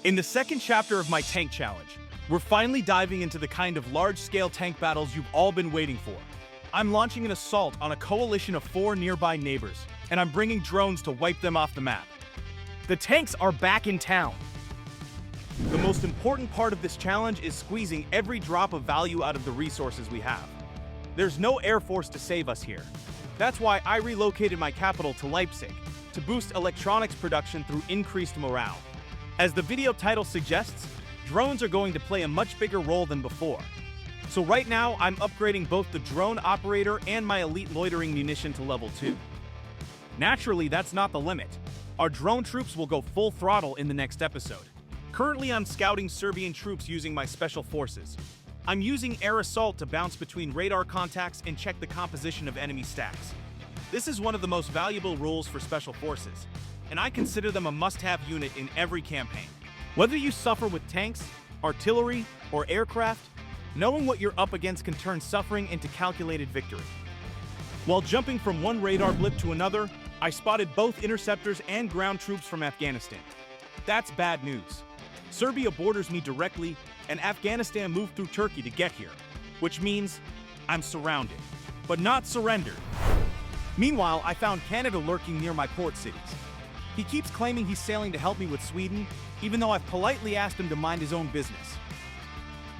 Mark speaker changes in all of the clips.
Speaker 1: In the second chapter of my tank challenge, we're finally diving into the kind of large-scale tank battles you've all been waiting for. I'm launching an assault on a coalition of 4 nearby neighbors, and I'm bringing drones to wipe them off the map.
Speaker 2: The tanks are back in town.
Speaker 1: The most important part of this challenge is squeezing every drop of value out of the resources we have. There's no air force to save us here. That's why I relocated my capital to Leipzig, to boost electronics production through increased morale. As the video title suggests, drones are going to play a much bigger role than before. So right now, I'm upgrading both the drone operator and my elite loitering munition to level 2. Naturally, that's not the limit. Our drone troops will go full throttle in the next episode. Currently, I'm scouting Serbian troops using my special forces. I'm using air assault to bounce between radar contacts and check the composition of enemy stacks. This is one of the most valuable rules for special forces, and I consider them a must-have unit in every campaign. Whether you suffer with tanks, artillery, or aircraft, knowing what you're up against can turn suffering into calculated victory. While jumping from one radar blip to another, I spotted both interceptors and ground troops from Afghanistan. That's bad news. Serbia borders me directly, and Afghanistan moved through Turkey to get here, which means I'm surrounded, but not surrendered. Meanwhile, I found Canada lurking near my port cities. He keeps claiming he's sailing to help me with Sweden, even though I've politely asked him to mind his own business.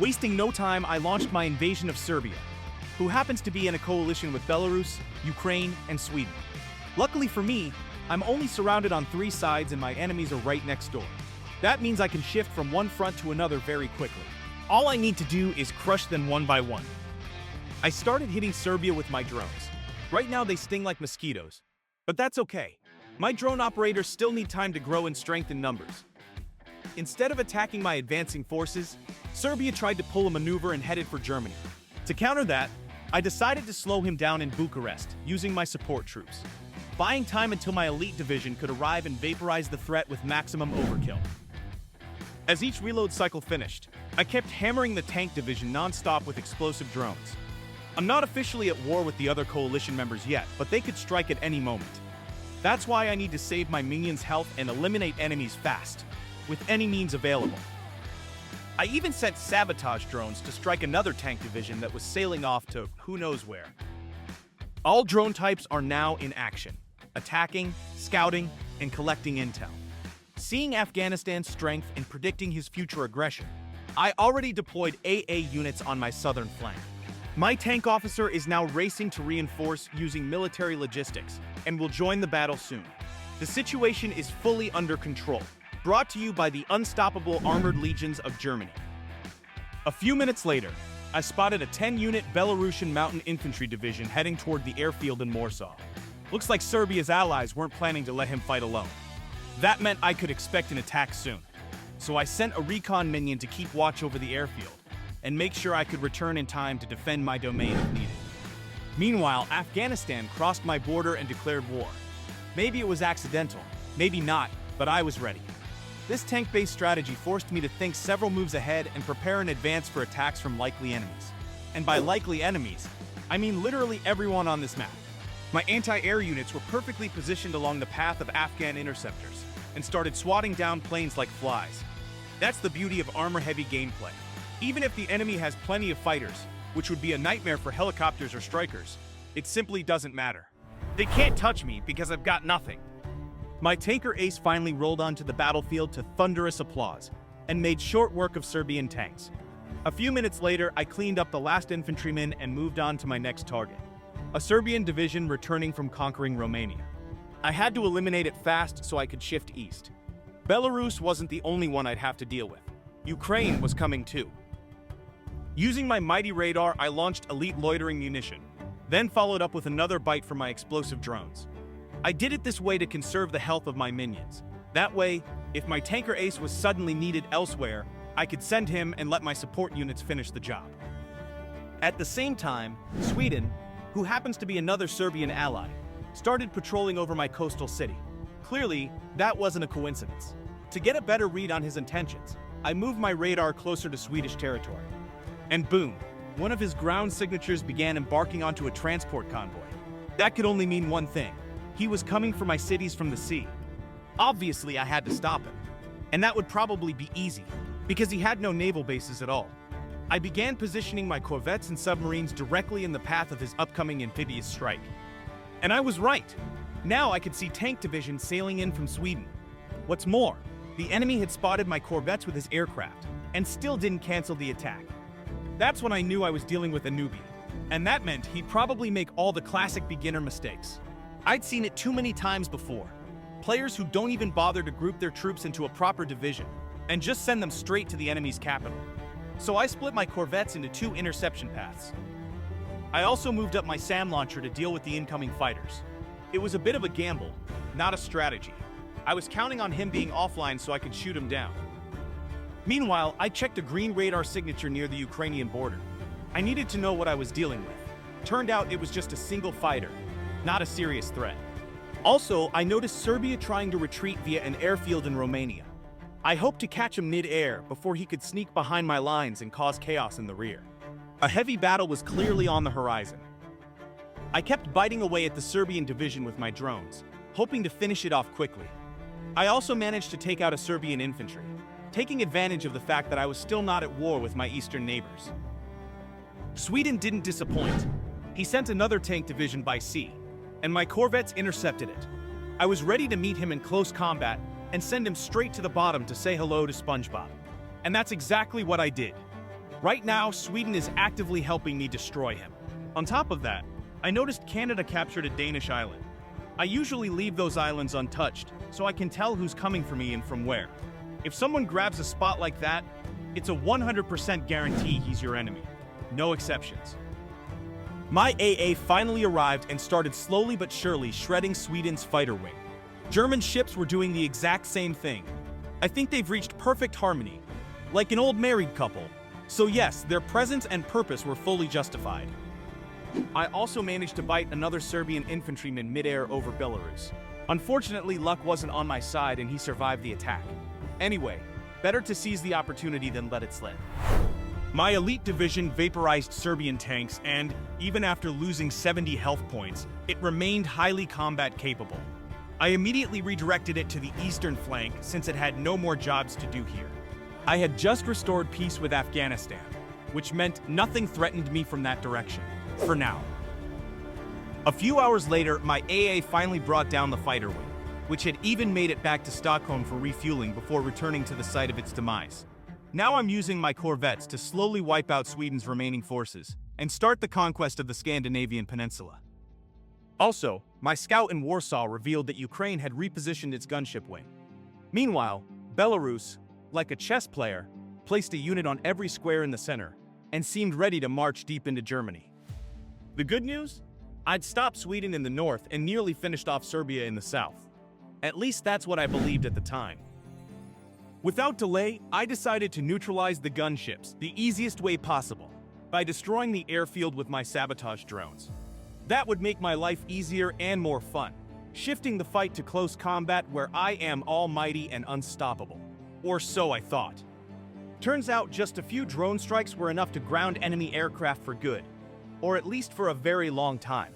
Speaker 1: Wasting no time, I launched my invasion of Serbia, who happens to be in a coalition with Belarus, Ukraine, and Sweden. Luckily for me, I'm only surrounded on 3 sides and my enemies are right next door. That means I can shift from one front to another very quickly. All I need to do is crush them one by one. I started hitting Serbia with my drones. Right now they sting like mosquitoes, but that's okay. My drone operators still need time to grow in strength and numbers. Instead of attacking my advancing forces, Serbia tried to pull a maneuver and headed for Germany. To counter that, I decided to slow him down in Bucharest using my support troops, buying time until my elite division could arrive and vaporize the threat with maximum overkill. As each reload cycle finished, I kept hammering the tank division non-stop with explosive drones. I'm not officially at war with the other coalition members yet, but they could strike at any moment. That's why I need to save my minions' health and eliminate enemies fast, with any means available. I even sent sabotage drones to strike another tank division that was sailing off to who knows where. All drone types are now in action, attacking, scouting, and collecting intel. Seeing Afghanistan's strength and predicting his future aggression, I already deployed AA units on my southern flank. My tank officer is now racing to reinforce using military logistics and will join the battle soon. The situation is fully under control, brought to you by the unstoppable armored legions of Germany. A few minutes later, I spotted a 10-unit Belarusian mountain infantry division heading toward the airfield in Warsaw. Looks like Serbia's allies weren't planning to let him fight alone. That meant I could expect an attack soon, so I sent a recon minion to keep watch over the airfield and make sure I could return in time to defend my domain if needed. Meanwhile, Afghanistan crossed my border and declared war. Maybe it was accidental, maybe not, but I was ready. This tank-based strategy forced me to think several moves ahead and prepare in advance for attacks from likely enemies. And by likely enemies, I mean literally everyone on this map. My anti-air units were perfectly positioned along the path of Afghan interceptors and started swatting down planes like flies. That's the beauty of armor-heavy gameplay. Even if the enemy has plenty of fighters, which would be a nightmare for helicopters or strikers, it simply doesn't matter. They can't touch me because I've got nothing. My tanker ace finally rolled onto the battlefield to thunderous applause and made short work of Serbian tanks. A few minutes later, I cleaned up the last infantryman and moved on to my next target, a Serbian division returning from conquering Romania. I had to eliminate it fast so I could shift east. Belarus wasn't the only one I'd have to deal with. Ukraine was coming too. Using my mighty radar, I launched elite loitering munition, then followed up with another bite from my explosive drones. I did it this way to conserve the health of my minions. That way, if my tanker ace was suddenly needed elsewhere, I could send him and let my support units finish the job. At the same time, Sweden, who happens to be another Serbian ally, started patrolling over my coastal city. Clearly, that wasn't a coincidence. To get a better read on his intentions, I moved my radar closer to Swedish territory. And boom, one of his ground signatures began embarking onto a transport convoy. That could only mean one thing. He was coming for my cities from the sea. Obviously, I had to stop him. And that would probably be easy, because he had no naval bases at all. I began positioning my corvettes and submarines directly in the path of his upcoming amphibious strike. And I was right. Now I could see tank division sailing in from Sweden. What's more, the enemy had spotted my corvettes with his aircraft, and still didn't cancel the attack. That's when I knew I was dealing with a newbie, and that meant he'd probably make all the classic beginner mistakes. I'd seen it too many times before. Players who don't even bother to group their troops into a proper division, and just send them straight to the enemy's capital. So I split my corvettes into 2 interception paths. I also moved up my SAM launcher to deal with the incoming fighters. It was a bit of a gamble, not a strategy. I was counting on him being offline so I could shoot him down. Meanwhile, I checked a green radar signature near the Ukrainian border. I needed to know what I was dealing with. Turned out it was just a single fighter, not a serious threat. Also, I noticed Serbia trying to retreat via an airfield in Romania. I hoped to catch him mid-air before he could sneak behind my lines and cause chaos in the rear. A heavy battle was clearly on the horizon. I kept biting away at the Serbian division with my drones, hoping to finish it off quickly. I also managed to take out a Serbian infantry, taking advantage of the fact that I was still not at war with my eastern neighbors. Sweden didn't disappoint. He sent another tank division by sea, and my corvettes intercepted it. I was ready to meet him in close combat and send him straight to the bottom to say hello to SpongeBob. And that's exactly what I did. Right now, Sweden is actively helping me destroy him. On top of that, I noticed Canada captured a Danish island. I usually leave those islands untouched, so I can tell who's coming for me and from where. If someone grabs a spot like that, it's a 100% guarantee he's your enemy. No exceptions. My AA finally arrived and started slowly but surely shredding Sweden's fighter wing. German ships were doing the exact same thing. I think they've reached perfect harmony, like an old married couple. So yes, their presence and purpose were fully justified. I also managed to bite another Serbian infantryman mid-air over Belarus. Unfortunately, luck wasn't on my side and he survived the attack. Anyway, better to seize the opportunity than let it slip. My elite division vaporized Serbian tanks and, even after losing 70 health points, it remained highly combat capable. I immediately redirected it to the eastern flank since it had no more jobs to do here. I had just restored peace with Afghanistan, which meant nothing threatened me from that direction, for now. A few hours later, my AA finally brought down the fighter wing, which had even made it back to Stockholm for refueling before returning to the site of its demise. Now I'm using my corvettes to slowly wipe out Sweden's remaining forces and start the conquest of the Scandinavian peninsula. Also, my scout in Warsaw revealed that Ukraine had repositioned its gunship wing. Meanwhile, Belarus, like a chess player, placed a unit on every square in the center and seemed ready to march deep into Germany. The good news? I'd stopped Sweden in the north and nearly finished off Serbia in the south. At least that's what I believed at the time. Without delay, I decided to neutralize the gunships the easiest way possible, by destroying the airfield with my sabotage drones. That would make my life easier and more fun, shifting the fight to close combat where I am almighty and unstoppable. Or so I thought. Turns out just a few drone strikes were enough to ground enemy aircraft for good, or at least for a very long time.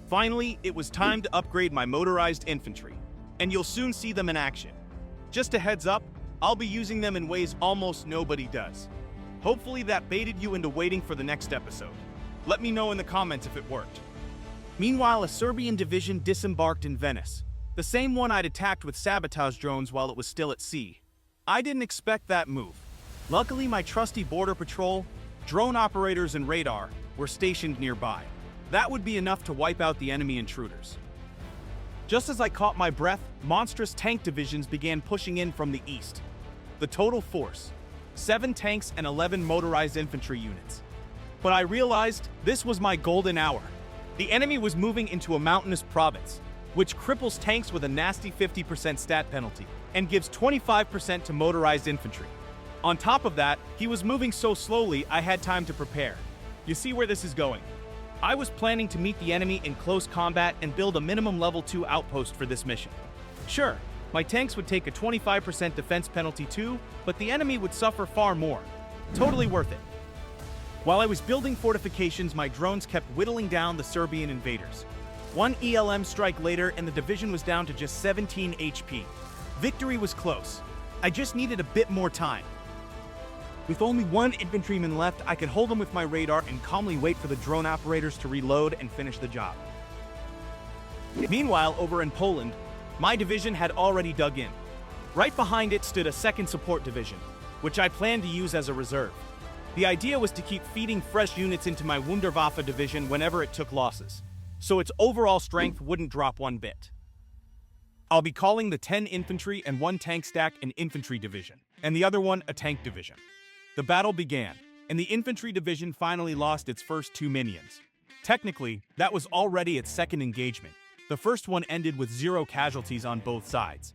Speaker 1: Finally, it was time to upgrade my motorized infantry, and you'll soon see them in action. Just a heads up, I'll be using them in ways almost nobody does. Hopefully that baited you into waiting for the next episode. Let me know in the comments if it worked. Meanwhile, a Serbian division disembarked in Venice, the same one I'd attacked with sabotage drones while it was still at sea. I didn't expect that move. Luckily, my trusty border patrol, drone operators, and radar were stationed nearby. That would be enough to wipe out the enemy intruders. Just as I caught my breath, monstrous tank divisions began pushing in from the east. The total force, 7 tanks and 11 motorized infantry units. But I realized this was my golden hour. The enemy was moving into a mountainous province, which cripples tanks with a nasty 50% stat penalty and gives 25% to motorized infantry. On top of that, he was moving so slowly I had time to prepare. You see where this is going. I was planning to meet the enemy in close combat and build a minimum level 2 outpost for this mission. Sure, my tanks would take a 25% defense penalty too, but the enemy would suffer far more. Totally worth it. While I was building fortifications, my drones kept whittling down the Serbian invaders. One ELM strike later and the division was down to just 17 HP. Victory was close. I just needed a bit more time. With only one infantryman left, I could hold him with my radar and calmly wait for the drone operators to reload and finish the job. Meanwhile, over in Poland, my division had already dug in. Right behind it stood a second support division, which I planned to use as a reserve. The idea was to keep feeding fresh units into my Wunderwaffe division whenever it took losses, so its overall strength wouldn't drop one bit. I'll be calling the 10 infantry and 1 tank stack an infantry division, and the other one a tank division. The battle began, and the infantry division finally lost its first 2 minions. Technically, that was already its second engagement. The first one ended with 0 casualties on both sides.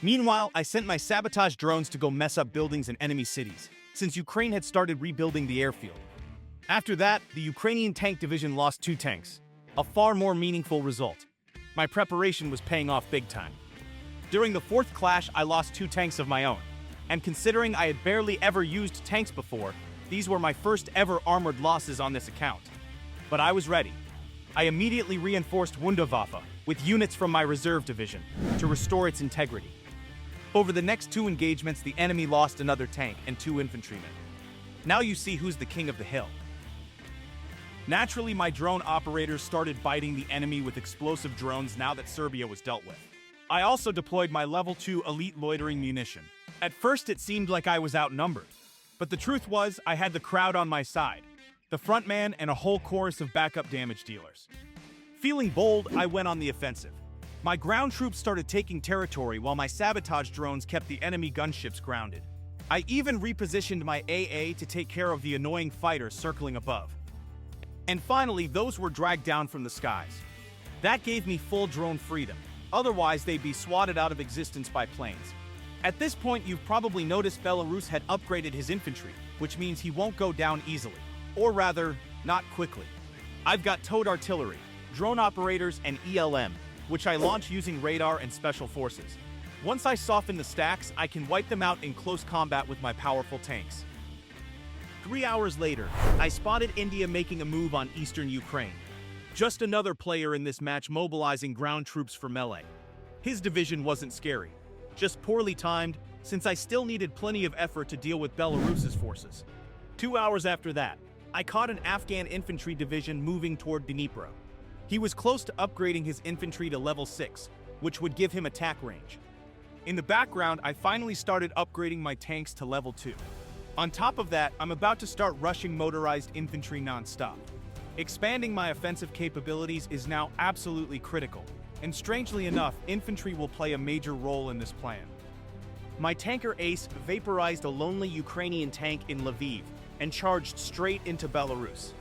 Speaker 1: Meanwhile, I sent my sabotage drones to go mess up buildings in enemy cities, since Ukraine had started rebuilding the airfield. After that, the Ukrainian tank division lost 2 tanks, a far more meaningful result. My preparation was paying off big time. During the 4th clash, I lost 2 tanks of my own. And considering I had barely ever used tanks before, these were my first ever armored losses on this account. But I was ready. I immediately reinforced Wunderwaffe with units from my reserve division to restore its integrity. Over the next 2 engagements, the enemy lost another tank and 2 infantrymen. Now you see who's the king of the hill. Naturally, my drone operators started biting the enemy with explosive drones now that Serbia was dealt with. I also deployed my level 2 elite loitering munition. At first, it seemed like I was outnumbered, but the truth was I had the crowd on my side, the front man and a whole chorus of backup damage dealers. Feeling bold, I went on the offensive. My ground troops started taking territory while my sabotage drones kept the enemy gunships grounded. I even repositioned my AA to take care of the annoying fighters circling above. And finally, those were dragged down from the skies. That gave me full drone freedom, otherwise they'd be swatted out of existence by planes. At this point, you've probably noticed Belarus had upgraded his infantry, which means he won't go down easily. Or rather, not quickly. I've got towed artillery, drone operators, and ELM, which I launch using radar and special forces. Once I soften the stacks, I can wipe them out in close combat with my powerful tanks. 3 hours later, I spotted India making a move on eastern Ukraine. Just another player in this match mobilizing ground troops for melee. His division wasn't scary, just poorly timed, since I still needed plenty of effort to deal with Belarus's forces. 2 hours after that, I caught an Afghan infantry division moving toward Dnipro. He was close to upgrading his infantry to level 6, which would give him attack range. In the background, I finally started upgrading my tanks to level 2. On top of that, I'm about to start rushing motorized infantry non-stop. Expanding my offensive capabilities is now absolutely critical, and strangely enough, infantry will play a major role in this plan. My tanker ace vaporized a lonely Ukrainian tank in Lviv and charged straight into Belarus.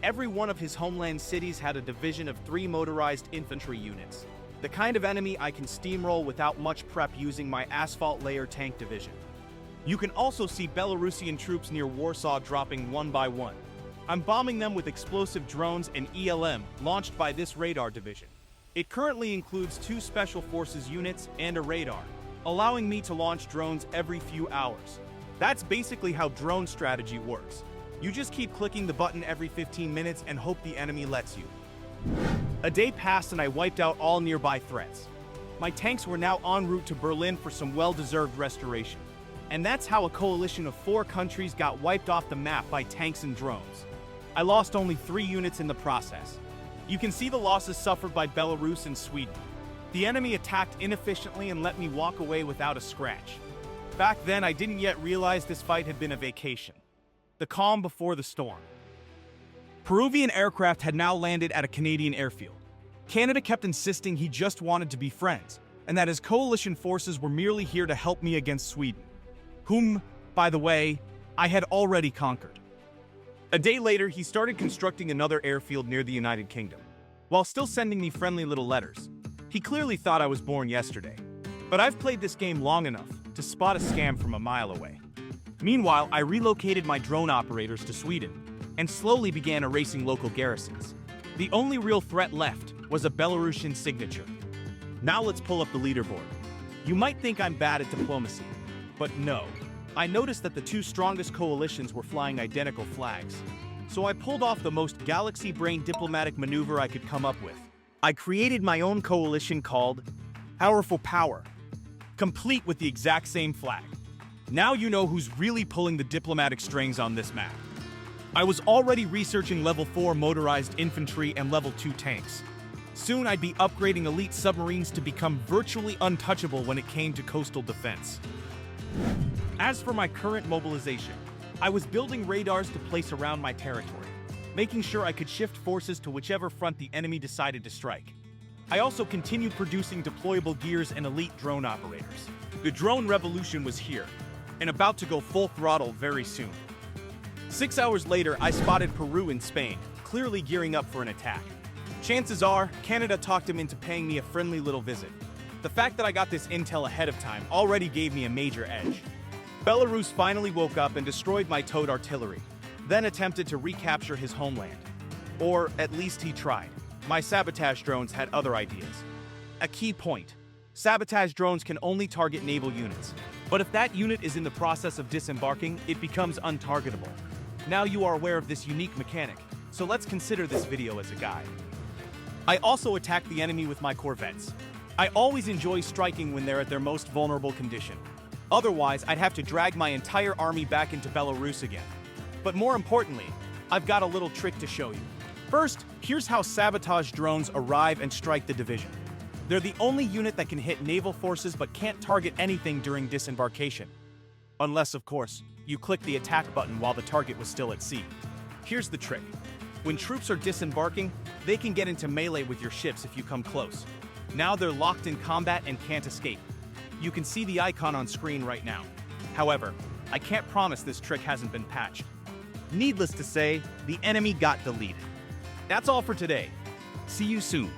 Speaker 1: Every one of his homeland cities had a division of 3 motorized infantry units, the kind of enemy I can steamroll without much prep using my asphalt layer tank division. You can also see Belarusian troops near Warsaw dropping one by one. I'm bombing them with explosive drones and ELM launched by this radar division. It currently includes 2 special forces units and a radar, allowing me to launch drones every few hours. That's basically how drone strategy works. You just keep clicking the button every 15 minutes and hope the enemy lets you. A day passed and I wiped out all nearby threats. My tanks were now en route to Berlin for some well-deserved restoration. And that's how a coalition of 4 countries got wiped off the map by tanks and drones. I lost only 3 units in the process. You can see the losses suffered by Belarus and Sweden. The enemy attacked inefficiently and let me walk away without a scratch. Back then, I didn't yet realize this fight had been a vacation. The calm before the storm. Peruvian aircraft had now landed at a Canadian airfield. Canada kept insisting he just wanted to be friends, and that his coalition forces were merely here to help me against Sweden, whom, by the way, I had already conquered. A day later, he started constructing another airfield near the United Kingdom, while still sending me friendly little letters. He clearly thought I was born yesterday, but I've played this game long enough to spot a scam from a mile away. Meanwhile, I relocated my drone operators to Sweden and slowly began erasing local garrisons. The only real threat left was a Belarusian signature. Now let's pull up the leaderboard. You might think I'm bad at diplomacy, but no. I noticed that the 2 strongest coalitions were flying identical flags. So I pulled off the most galaxy-brain diplomatic maneuver I could come up with. I created my own coalition called Powerful Power, complete with the exact same flag. Now you know who's really pulling the diplomatic strings on this map. I was already researching level 4 motorized infantry and level 2 tanks. Soon I'd be upgrading elite submarines to become virtually untouchable when it came to coastal defense. As for my current mobilization, I was building radars to place around my territory, making sure I could shift forces to whichever front the enemy decided to strike. I also continued producing deployable gears and elite drone operators. The drone revolution was here, and about to go full throttle very soon. 6 hours later, I spotted Peru in Spain, clearly gearing up for an attack. Chances are, Canada talked him into paying me a friendly little visit. The fact that I got this intel ahead of time already gave me a major edge. Belarus finally woke up and destroyed my towed artillery, then attempted to recapture his homeland. Or at least he tried. My sabotage drones had other ideas. A key point: sabotage drones can only target naval units. But if that unit is in the process of disembarking, it becomes untargetable. Now you are aware of this unique mechanic, so let's consider this video as a guide. I also attack the enemy with my corvettes. I always enjoy striking when they're at their most vulnerable condition. Otherwise, I'd have to drag my entire army back into Belarus again. But more importantly, I've got a little trick to show you. First, here's how sabotage drones arrive and strike the division. They're the only unit that can hit naval forces but can't target anything during disembarkation. Unless, of course, you click the attack button while the target was still at sea. Here's the trick. When troops are disembarking, they can get into melee with your ships if you come close. Now they're locked in combat and can't escape. You can see the icon on screen right now. However, I can't promise this trick hasn't been patched. Needless to say, the enemy got deleted. That's all for today. See you soon.